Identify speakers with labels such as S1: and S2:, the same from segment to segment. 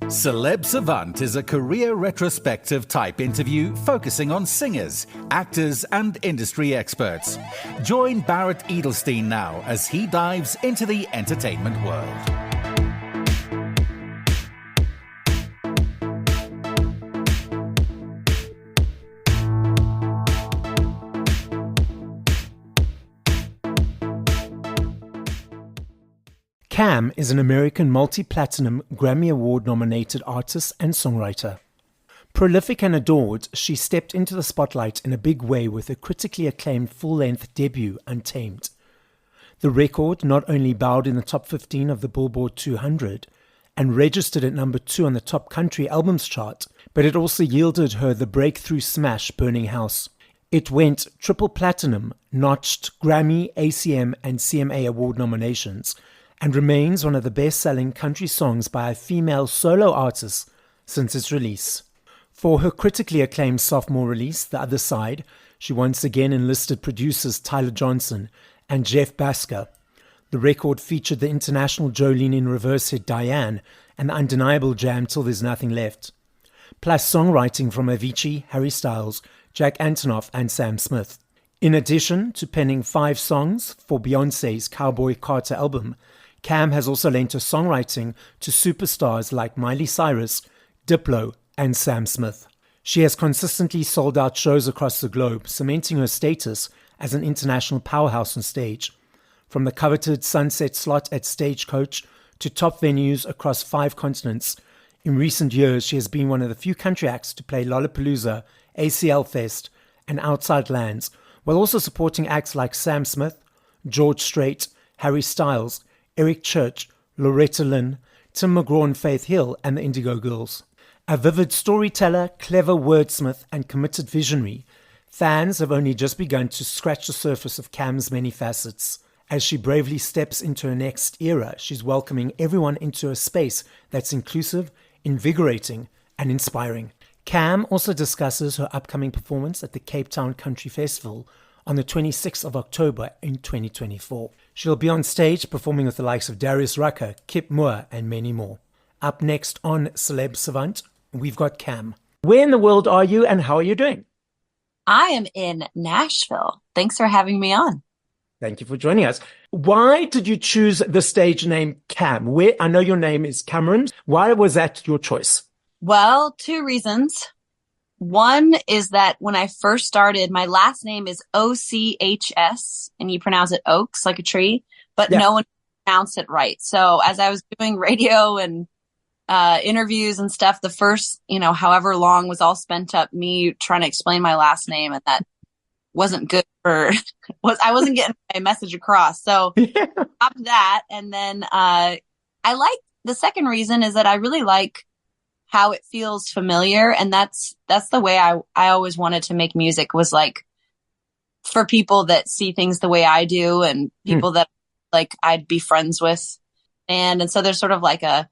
S1: Celeb Savant is a career retrospective type interview focusing on singers, actors, and industry experts. Join Barrett Edelstein now as he dives into the entertainment world.
S2: Cam is an American multi-platinum Grammy Award-nominated artist and songwriter. Prolific and adored, she stepped into the spotlight in a big way with her critically acclaimed full-length debut, Untamed. The record not only bowed in the top 15 of the Billboard 200 and registered at number 2 on the top country albums chart, but it also yielded her the breakthrough smash Burning House. It went triple platinum, notched Grammy, ACM, and CMA award nominations, and remains one of the best-selling country songs by a female solo artist since its release. For her critically acclaimed sophomore release, The Other Side, she once again enlisted producers Tyler Johnson and Jeff Basker. The record featured the international Jolene in Reverse hit Diane and the undeniable jam Till There's Nothing Left, plus songwriting from Avicii, Harry Styles, Jack Antonoff, and Sam Smith. In addition to penning 5 songs for Beyonce's Cowboy Carter album, Cam has also lent her songwriting to superstars like Miley Cyrus, Diplo, and Sam Smith. She has consistently sold out shows across the globe, cementing her status as an international powerhouse on stage. From the coveted Sunset slot at Stagecoach to top venues across 5 continents, in recent years she has been one of the few country acts to play Lollapalooza, ACL Fest, and Outside Lands, while also supporting acts like Sam Smith, George Strait, Harry Styles, Eric Church, Loretta Lynn, Tim McGraw and Faith Hill, and the Indigo Girls. A vivid storyteller, clever wordsmith, and committed visionary, fans have only just begun to scratch the surface of Cam's many facets. As she bravely steps into her next era, she's welcoming everyone into a space that's inclusive, invigorating, and inspiring. Cam also discusses her upcoming performance at the Cape Town Country Festival on the 26th of October in 2024. She'll be on stage performing with the likes of Darius Rucker, Kip Moore, and many more. Up next on Celeb Savant, we've got Cam. Where in the world are you and how are you doing?
S3: I am in Nashville. Thanks for having me on.
S2: Thank you for joining us. Why did you choose the stage name Cam? I know your name is Cameron. Why was that your choice?
S3: Well, 2 reasons. One is that when I first started, my last name is Ochs, and you pronounce it Oaks, like a tree, but no one pronounced it right. So as I was doing radio and interviews and stuff, the first, however long was all spent up me trying to explain my last name, and that wasn't good I wasn't getting my message across. So stopped that. And then I like the second reason is that I really like how it feels familiar. And that's the way I always wanted to make music, was like for people that see things the way I do and people that like I'd be friends with. And so there's sort of like a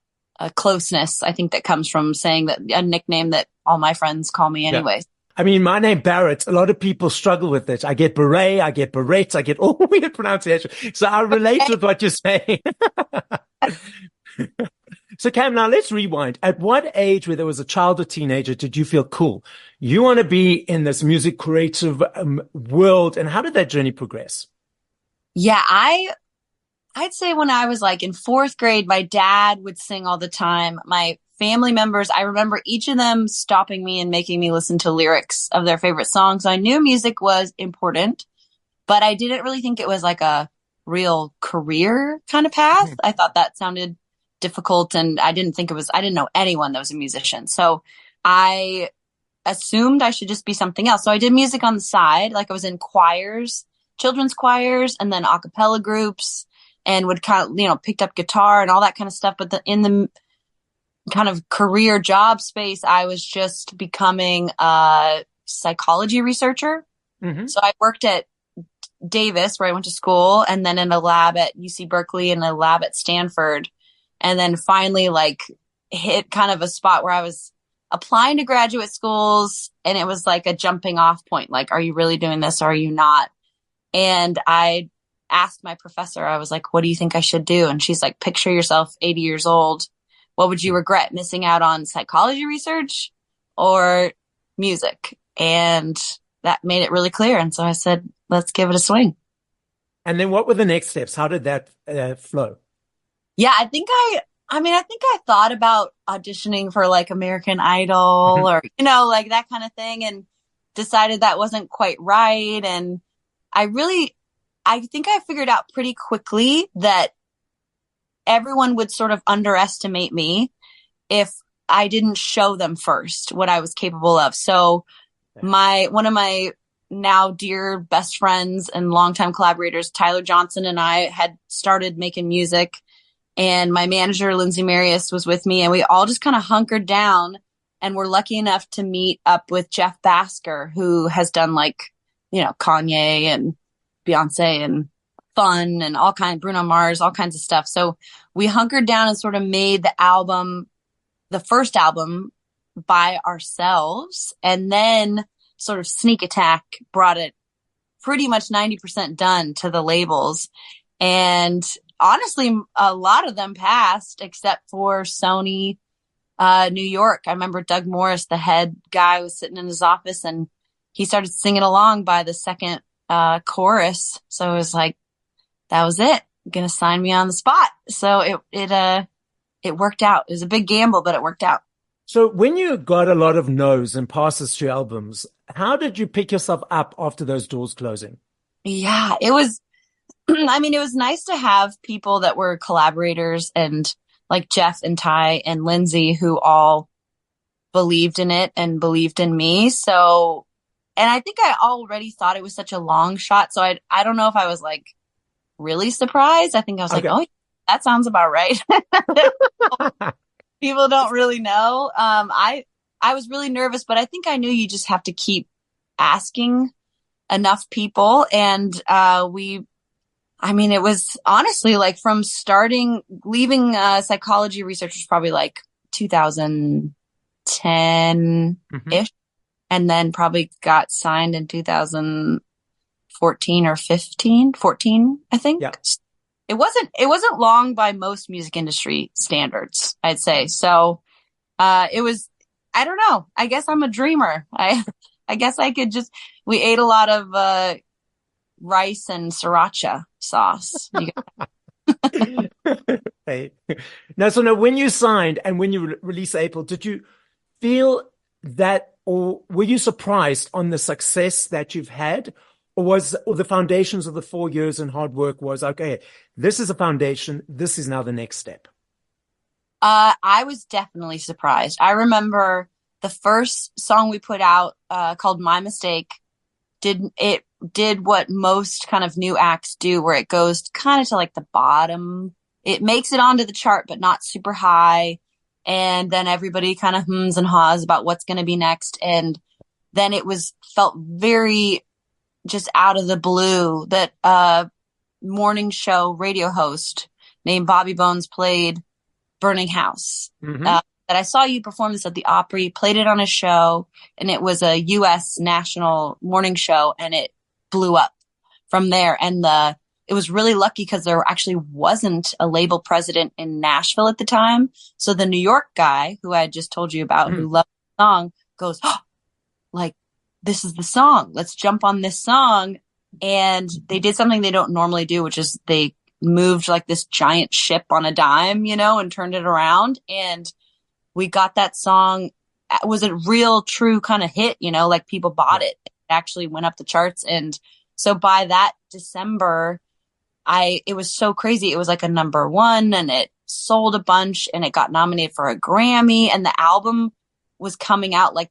S3: closeness, I think, that comes from saying that a nickname that all my friends call me anyway.
S2: Yeah. I mean, my name Barrett, a lot of people struggle with it. I get Beret, I get Barrett, I get all weird pronunciation. So I relate with what you're saying. So Cam, now let's rewind. At what age, whether it was a child or teenager, did you feel cool? You want to be in this music creative world. And how did that journey progress?
S3: Yeah, I'd say when I was like in 4th grade, my dad would sing all the time. My family members, I remember each of them stopping me and making me listen to lyrics of their favorite songs. I knew music was important, but I didn't really think it was like a real career kind of path. I thought that sounded difficult, and I didn't know anyone that was a musician. So I assumed I should just be something else. So I did music on the side. Like I was in choirs, children's choirs, and then a cappella groups, and would kind of, picked up guitar and all that kind of stuff. But in the kind of career job space, I was just becoming a psychology researcher. Mm-hmm. So I worked at Davis, where I went to school, and then in a lab at UC Berkeley and a lab at Stanford. And then finally hit kind of a spot where I was applying to graduate schools, and it was like a jumping off point. Like, are you really doing this or are you not? And I asked my professor, I was like, what do you think I should do? And she's like, picture yourself 80 years old what would you regret, missing out on psychology research or music? And that made it really clear. And so I said, let's give it a swing.
S2: And then what were the next steps? How did that flow?
S3: Yeah, I think I thought about auditioning for like American Idol or, like that kind of thing, and decided that wasn't quite right. And I think I figured out pretty quickly that everyone would sort of underestimate me if I didn't show them first what I was capable of. So one of my now dear best friends and longtime collaborators, Tyler Johnson, and I had started making music, and my manager, Lindsay Marius, was with me, and we all just kind of hunkered down and were lucky enough to meet up with Jeff Basker, who has done like, Kanye and Beyonce and Fun and Bruno Mars, all kinds of stuff. So we hunkered down and sort of made the first album by ourselves, and then sort of sneak attack brought it pretty much 90% done to the labels. And honestly, a lot of them passed except for Sony New York. I remember Doug Morris, the head guy, was sitting in his office and he started singing along by the second chorus. So it was like, that was it. Gonna sign me on the spot. So it worked out. It was a big gamble, but it worked out.
S2: So when you got a lot of no's and passes to albums, how did you pick yourself up after those doors closing?
S3: Yeah, it was, it was nice to have people that were collaborators, and like Jeff and Ty and Lindsay, who all believed in it and believed in me. So, and I think I already thought it was such a long shot. So I don't know if I was like really surprised. I think I was like, oh, that sounds about right. People don't really know. I was really nervous, but I think I knew you just have to keep asking enough people. And it was honestly like from leaving psychology research was probably like 2010-ish, and then probably got signed in 2014 or 14, I think. Yeah. It wasn't long by most music industry standards, I'd say. So, it was, I don't know. I guess I'm a dreamer. I guess we ate a lot of, rice and sriracha sauce.
S2: Hey. Now, when you signed and when you released April, did you feel that, or were you surprised on the success that you've had? Or the foundations of the 4 years and hard work was, okay, this is a foundation. This is now the next step.
S3: I was definitely surprised. I remember the first song we put out, called My Mistake, did what most kind of new acts do, where it goes kind of to like the bottom. It makes it onto the chart, but not super high. And then everybody kind of hums and haws about what's going to be next. And then felt very just out of the blue that morning show radio host named Bobby Bones played Burning House. That I saw you perform this at the Opry, played it on a show, and it was a U.S. national morning show, and it blew up from there. And it was really lucky because there actually wasn't a label president in Nashville at the time. So the New York guy who I had just told you about, who loved the song, goes, like, this is the song. Let's jump on this song. And they did something they don't normally do, which is they moved like this giant ship on a dime, and turned it around. And we got that song. It was a real, true kind of hit, like people bought it. It actually went up the charts. And so by that December, it was so crazy. It was like a number one, and it sold a bunch, and it got nominated for a Grammy, and the album was coming out like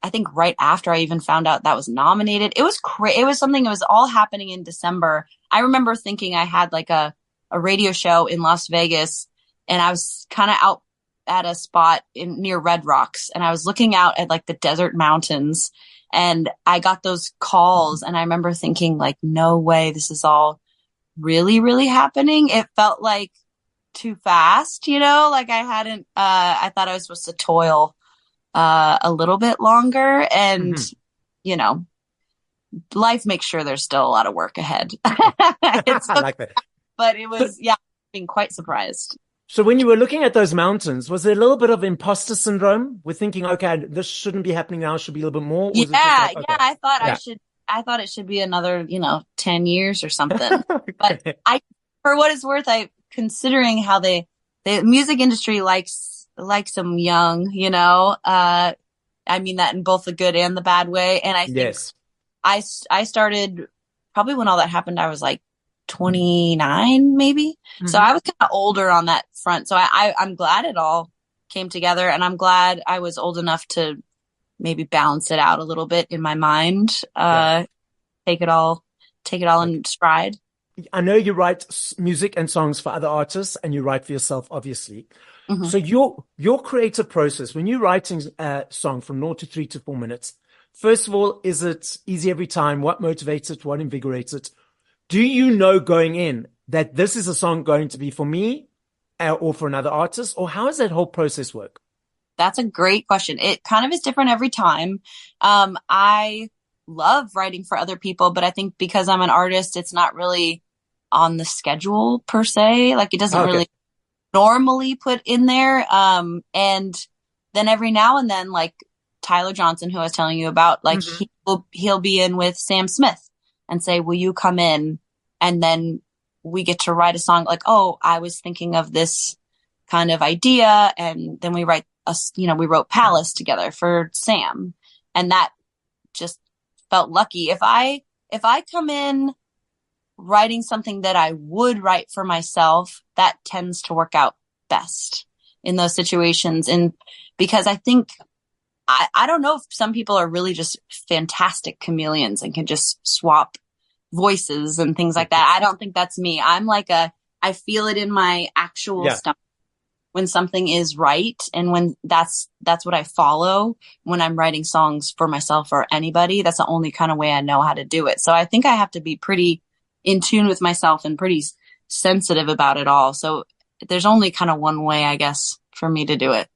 S3: I think right after I even found out that was nominated. It was it was something, it was all happening in December. I remember thinking I had like a radio show in Las Vegas, and I was kind of out at a spot near Red Rocks, and I was looking out at like the desert mountains, and I got those calls, and I remember thinking like, no way, this is all really, really happening. It felt like too fast, like I thought I was supposed to toil a little bit longer, and life makes sure there's still a lot of work ahead.
S2: I like that.
S3: But it was, being quite surprised.
S2: So when you were looking at those mountains, was there a little bit of imposter syndrome? We're thinking, okay, this shouldn't be happening now. It should be a little bit more. Or was it just like, okay.
S3: I thought it should be another, 10 years or something.
S2: Okay.
S3: But for what it's worth, considering how the music industry likes them young, I mean that in both the good and the bad way. And I think
S2: Yes.
S3: I started probably when all that happened, I was like 29 maybe.
S2: Mm-hmm.
S3: So I was kind of older on that front. So I'm glad it all came together, and I'm glad I was old enough to maybe balance it out a little bit in my mind. Take it all in stride.
S2: I know you write music and songs for other artists, and you write for yourself, obviously.
S3: Mm-hmm.
S2: So your creative process, when you're writing a song from 0 to 3 to 4 minutes, first of all, is it easy every time? What motivates it? What invigorates it? Do you know going in that this is a song going to be for me or for another artist? Or how does that whole process work?
S3: That's a great question. It kind of is different every time. I love writing for other people, but I think because I'm an artist, it's not really on the schedule per se. Like it doesn't really normally put in there. And then every now and then, like Tyler Johnson, who I was telling you about, like he'll be in with Sam Smith and say, will you come in? And then we get to write a song like, oh, I was thinking of this kind of idea. And then we we wrote Palace together for Sam. And that just felt lucky. If I come in writing something that I would write for myself, that tends to work out best in those situations. And because I think, I don't know if some people are really just fantastic chameleons and can just swap voices and things like that. I don't think that's me. I'm like I feel it in my actual stomach when something is right. And when that's what I follow when I'm writing songs for myself or anybody. That's the only kind of way I know how to do it. So I think I have to be pretty in tune with myself and pretty sensitive about it all. So there's only kind of one way, I guess, for me to do it.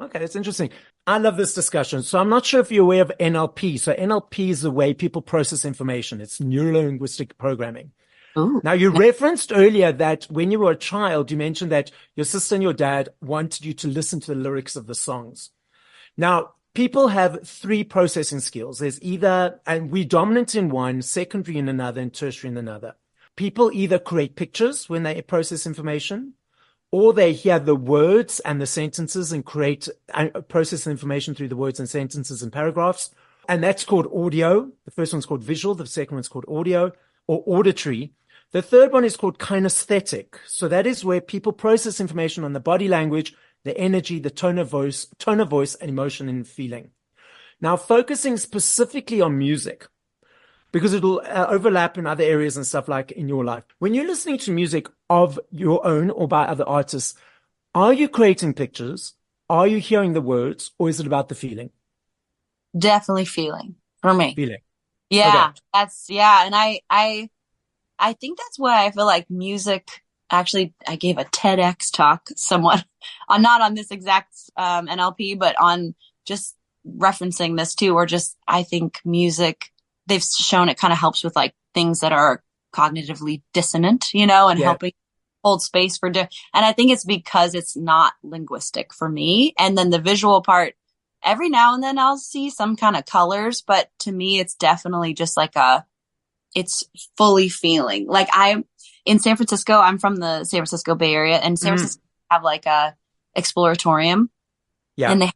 S2: Okay, that's interesting. I love this discussion. So I'm not sure if you're aware of NLP. So NLP is the way people process information. It's neuro-linguistic programming.
S3: Ooh.
S2: Now, you referenced earlier that when you were a child, you mentioned that your sister and your dad wanted you to listen to the lyrics of the songs. Now, people have 3 processing skills. There's and we're dominant in one, secondary in another, and tertiary in another. People either create pictures when they process information, or they hear the words and the sentences and process the information through the words and sentences and paragraphs. And that's called audio. The first one's called visual. The second one's called audio or auditory. The third one is called kinesthetic. So that is where people process information on the body language, the energy, the tone of voice, and emotion and feeling. Now, focusing specifically on music, because it'll overlap in other areas and stuff like in your life. When you're listening to music of your own or by other artists, are you creating pictures? Are you hearing the words? Or is it about the feeling?
S3: Definitely feeling for me.
S2: Feeling.
S3: Yeah,
S2: okay.
S3: And I think that's why I feel like music, actually, I gave a TEDx talk somewhat not on this exact NLP, but on just referencing this too, or just, I think music, they've shown it kind of helps with like things that are cognitively dissonant, and helping hold space for, and I think it's because it's not linguistic for me. And then the visual part, every now and then I'll see some kind of colors, but to me, it's definitely just like it's fully feeling. Like I'm in San Francisco, I'm from the San Francisco Bay Area, and San Francisco have like a exploratorium. Yeah. And they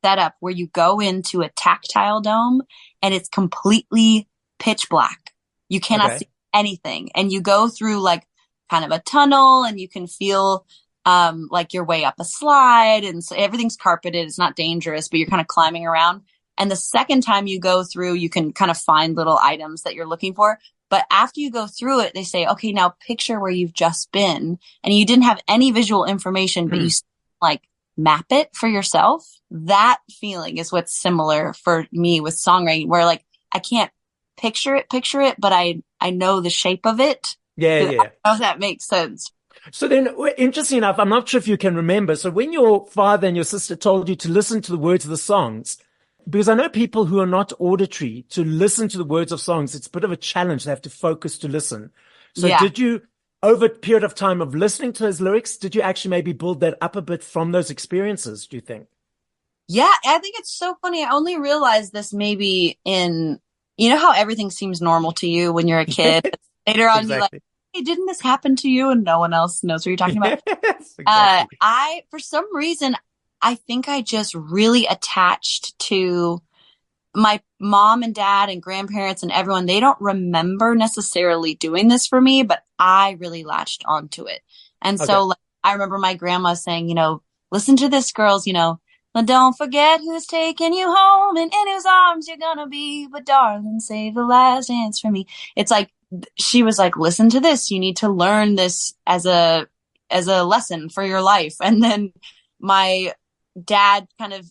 S3: set up where you go into a tactile dome and it's completely pitch black. You cannot see anything. And you go through like kind of a tunnel and you can feel like your way up a slide, and so everything's carpeted. It's not dangerous, but you're kind of climbing around. And the second time you go through, you can kind of find little items that you're looking for. But after you go through it, they say, okay, now picture where you've just been. And you didn't have any visual information, but you like map it for yourself. That feeling is what's similar for me with songwriting, where like I can't picture it, but I know the shape of it.
S2: Yeah.
S3: I don't know if that makes sense.
S2: So then, interesting enough, I'm not sure if you can remember. So when your father and your sister told you to listen to the words of the songs, because I know people who are not auditory, to listen to the words of songs, it's a bit of a challenge. They have to focus to listen. So over a period of time of listening to his lyrics, did you actually maybe build that up a bit from those experiences, do you think?
S3: Yeah, I think it's so funny. I only realized this maybe you know how everything seems normal to you when you're a kid. Later on, you're like,
S2: Exactly.
S3: hey, didn't this happen to you? And no one else knows what you're talking about.
S2: Yes, exactly.
S3: For some reason, I think I just really attached to my mom and dad and grandparents and everyone. They don't remember necessarily doing this for me, but I really latched onto it. And
S2: Okay.
S3: so like, I remember my grandma saying, listen to this, girls, but don't forget who's taking you home and in whose arms you're gonna be. But darling, save the last dance for me. It's like, she was like, listen to this. You need to learn this as a lesson for your life. And then my dad kind of,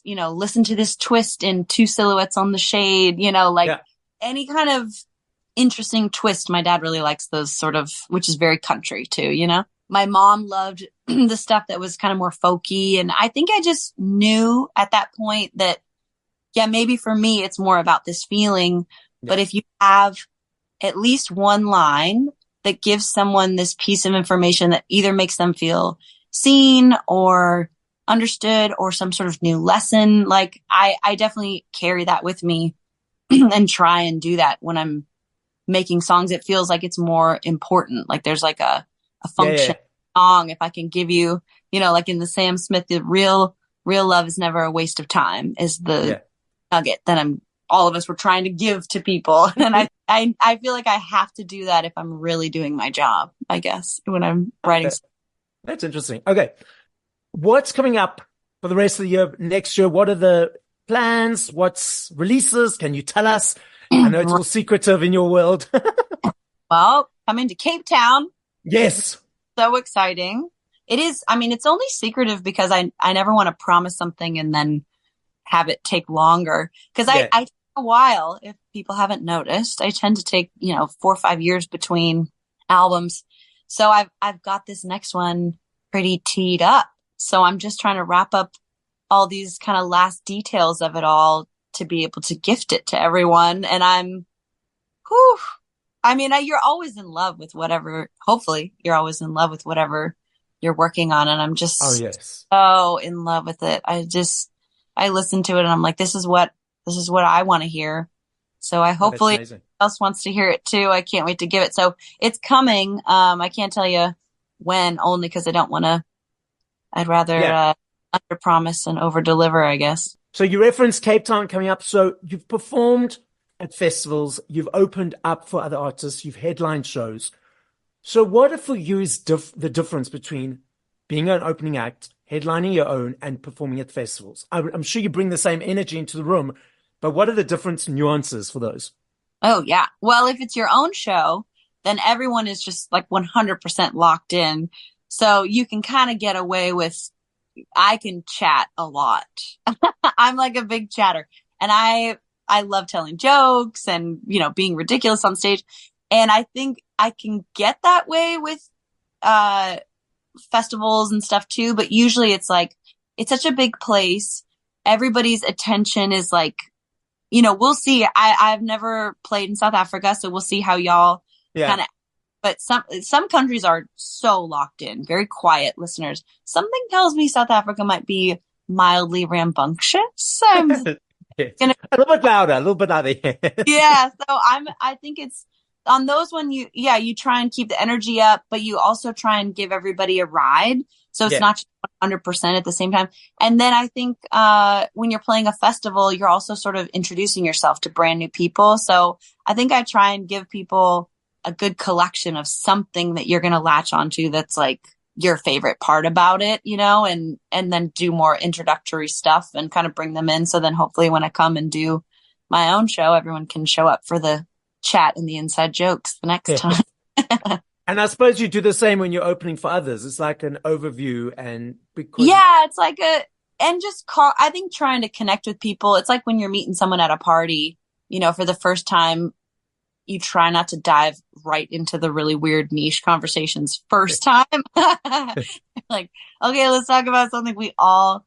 S3: listened to this twist in Two Silhouettes on the Shade,
S2: Yeah.
S3: any kind of interesting twist. My dad really likes those sort of, which is very country too. My mom loved the stuff that was kind of more folky. And I think I just knew at that point that, yeah, maybe for me, it's more about this feeling.
S2: Yeah.
S3: But if you have at least one line that gives someone this piece of information that either makes them feel seen or understood or some sort of new lesson, like I definitely carry that with me and try and do that when I'm making songs. It feels like it's more important. Like there's like a function song. If I can give you, like in the Sam Smith, the real love is never a waste of time is the nugget that all of us were trying to give to people. And I feel like I have to do that if I'm really doing my job, I guess, when I'm writing.
S2: That's interesting. Okay. What's coming up for the rest of the year, next year? What are the plans? What's releases? Can you tell us? I know it's all secretive in your world.
S3: Well, coming to Cape Town.
S2: Yes.
S3: So exciting. It is. I mean, it's only secretive because I never want to promise something and then have it take longer. Because I take a while, if people haven't noticed. I tend to take, 4 or 5 years between albums. So I've got this next one pretty teed up. So I'm just trying to wrap up all these kind of last details of it all to be able to gift it to everyone. And you're always in love with whatever, hopefully you're always in love with whatever you're working on. And I'm just so in love with it. I listen to it and I'm like, this is what I want to hear. So hopefully else wants to hear it too. I can't wait to give it. So it's coming. I can't tell you when, only because I don't want to. I'd rather under promise and over deliver, I guess.
S2: So you referenced Cape Town coming up. So you've performed at festivals, you've opened up for other artists, you've headlined shows. So what for you is the difference between being an opening act, headlining your own, and performing at festivals? I'm sure you bring the same energy into the room, but what are the different nuances for those?
S3: Oh, yeah. Well, if it's your own show, then everyone is just like 100% locked in. So you can kind of get away with, I can chat a lot. I'm like a big chatter and I love telling jokes and, being ridiculous on stage. And I think I can get that way with, festivals and stuff too. But usually it's like, it's such a big place. Everybody's attention is like, we'll see. I've never played in South Africa, so we'll see how y'all kind of. But some countries are so locked in, very quiet listeners. Something tells me South Africa might be mildly rambunctious. I'm
S2: a little bit louder.
S3: Yeah. So I think it's on those when you try and keep the energy up, but you also try and give everybody a ride. So it's not just 100% at the same time. And then I think, when you're playing a festival, you're also sort of introducing yourself to brand new people. So I think I try and give people a good collection of something that you're going to latch onto that's like your favorite part about it, and then do more introductory stuff and kind of bring them in. So then hopefully when I come and do my own show, everyone can show up for the chat and the inside jokes the next time.
S2: And I suppose you do the same when you're opening for others. It's like an overview and
S3: it's like I think trying to connect with people. It's like when you're meeting someone at a party, for the first time, you try not to dive right into the really weird niche conversations first time. Like, okay, let's talk about something we all,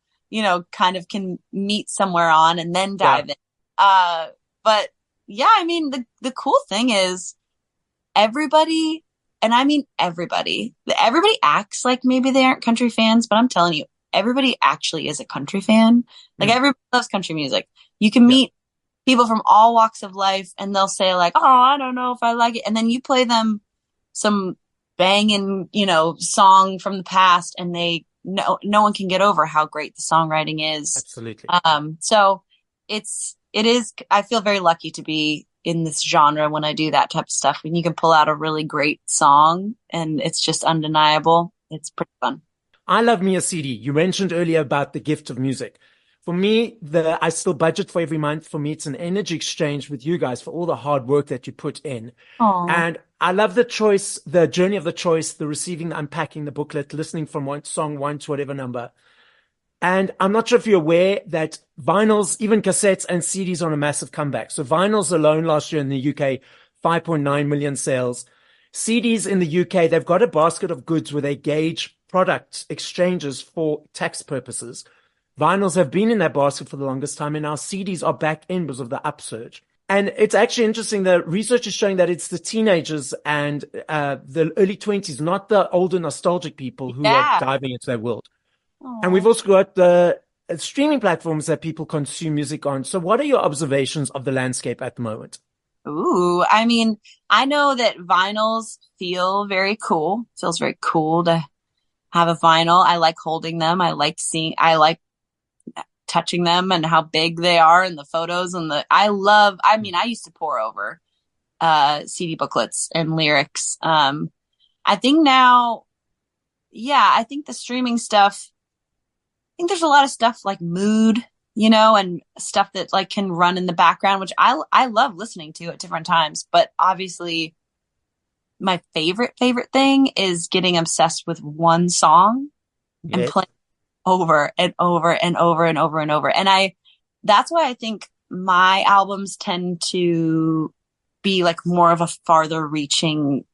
S3: kind of can meet somewhere on and then dive in. But yeah, I mean, the cool thing is everybody and I mean everybody acts like maybe they aren't country fans, but I'm telling you, everybody actually is a country fan. Like everybody loves country music. You can meet people from all walks of life and they'll say like, oh, I don't know if I like it. And then you play them some banging, song from the past and no one can get over how great the songwriting is.
S2: Absolutely.
S3: So it is, I feel very lucky to be in this genre when I do that type of stuff. When you can pull out a really great song and it's just undeniable. It's pretty fun.
S2: I love me a CD. You mentioned earlier about the gift of music. For me, I still budget for every month. For me, it's an energy exchange with you guys for all the hard work that you put in.
S3: Aww.
S2: And I love the choice, the journey of the choice, the receiving, the unpacking, the booklet, listening from one song, one to whatever number. And I'm not sure if you're aware that vinyls, even cassettes and CDs are on a massive comeback. So vinyls alone last year in the UK, 5.9 million sales. CDs in the UK, they've got a basket of goods where they gauge product exchanges for tax purposes. Vinyls have been in that basket for the longest time, and now CDs are back in because of the upsurge. And it's actually interesting. The research is showing that it's the teenagers and the early 20s, not the older nostalgic people who are diving into that world. Aww. And we've also got the streaming platforms that people consume music on. So what are your observations of the landscape at the moment?
S3: Ooh, I mean, I know that vinyls feel very cool. It feels very cool to have a vinyl. I like holding them. I like touching them and how big they are and the photos and I used to pore over CD booklets and lyrics. I think now, I think the streaming stuff, I think there's a lot of stuff like mood, and stuff that like can run in the background, which I love listening to at different times. But obviously my favorite thing is getting obsessed with one song and playing over and over and over and over and over. And that's why I think my albums tend to be like more of a farther reaching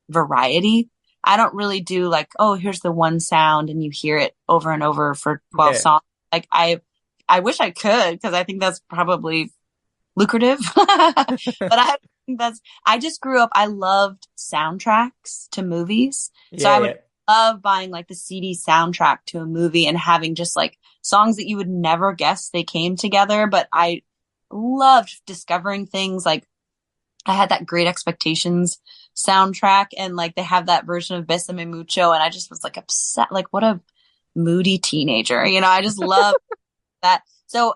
S3: variety. I don't really do like, oh, here's the one sound and you hear it over and over for 12 songs. Like I wish I could, because I think that's probably lucrative, but I just grew up, I loved soundtracks to movies. So I would love buying like the CD soundtrack to a movie and having just like songs that you would never guess they came together. But I loved discovering things. Like I had that Great Expectations soundtrack and like they have that version of Besame Mucho. And I just was like upset, like what a moody teenager, I just love that. So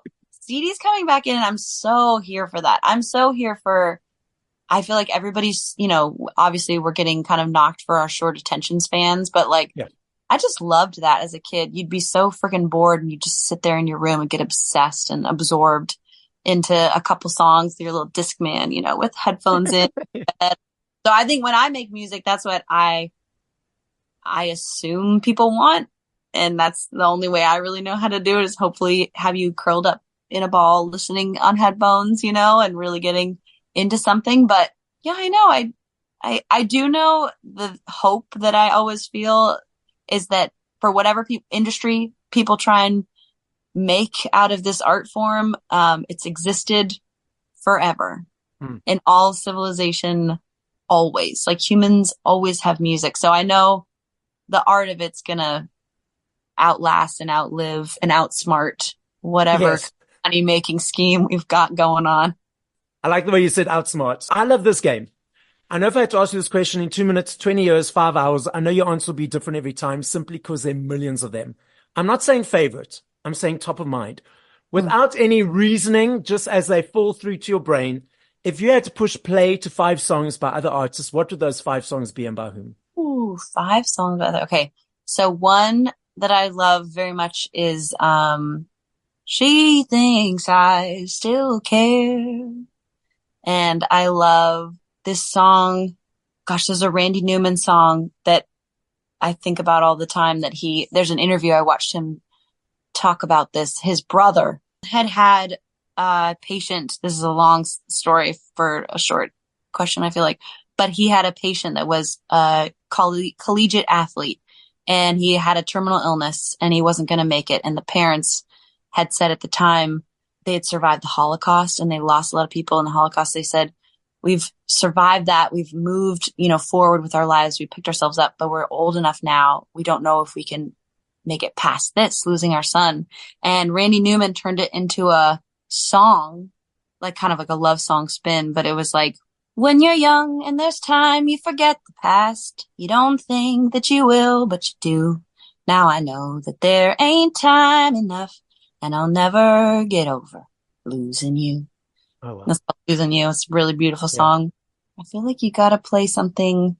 S3: CDs coming back in and I'm so here for that. I'm so here for, I feel like everybody's, obviously we're getting kind of knocked for our short attention spans, but like, I just loved that as a kid. You'd be so freaking bored and you just sit there in your room and get obsessed and absorbed into a couple songs, your little Discman, with headphones in. So I think when I make music, that's what I assume people want. And that's the only way I really know how to do it, is hopefully have you curled up in a ball listening on headphones, and really getting into something. But I know I do know the hope that I always feel is that for whatever industry people try and make out of this art form, it's existed forever in all civilization, always. Like humans always have music. So I know the art of it's gonna outlast and outlive and outsmart whatever money making scheme we've got going on.
S2: I like the way you said outsmart. I love this game. I know if I had to ask you this question in 2 minutes, 20 years, 5 hours, I know your answer will be different every time simply because there are millions of them. I'm not saying favorite. I'm saying top of mind. Without any reasoning, just as they fall through to your brain, if you had to push play to 5 songs by other artists, what would those 5 songs be and by whom?
S3: Ooh, 5 songs by other. Okay. So one that I love very much is She Thinks I Still Care. And I love this song. Gosh, there's a Randy Newman song that I think about all the time there's an interview I watched him talk about this. His brother had a patient. This is a long story for a short question, I feel like, but he had a patient that was a collegiate athlete and he had a terminal illness and he wasn't going to make it. And the parents had said at the time they had survived the Holocaust and they lost a lot of people in the Holocaust. They said, we've survived that. We've moved, forward with our lives. We picked ourselves up, but we're old enough now. We don't know if we can make it past this, losing our son. And Randy Newman turned it into a song, like kind of like a love song spin, but it was like, when you're young and there's time, you forget the past. You don't think that you will, but you do. Now I know that there ain't time enough, and I'll never get over losing you.
S2: Oh, wow.
S3: That's Losing You. It's a really beautiful song. I feel like you gotta play something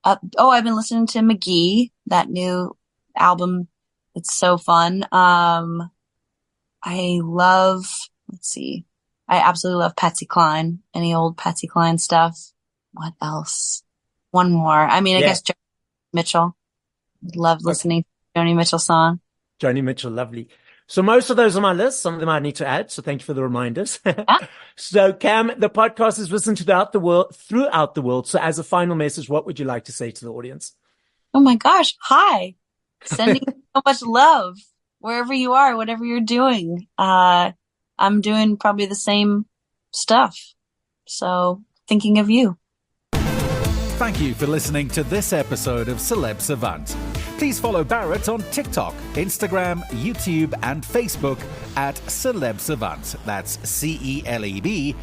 S3: up. Oh, I've been listening to McGee, that new album. It's so fun. I absolutely love Patsy Cline. Any old Patsy Cline stuff. What else? One more. I guess Joni Mitchell. Love listening to Joni Mitchell song.
S2: Joni Mitchell, lovely. So most of those on my list. Some of them I need to add. So thank you for the reminders. So Cam, the podcast is listened to throughout the world. So as a final message, what would you like to say to the audience?
S3: Oh my gosh. Hi. Sending so much love wherever you are, whatever you're doing. I'm doing probably the same stuff. So thinking of you.
S1: Thank you for listening to this episode of Celeb Savant. Please follow Barrett on TikTok, Instagram, YouTube, and Facebook at Celeb Savant. That's CelebSavant.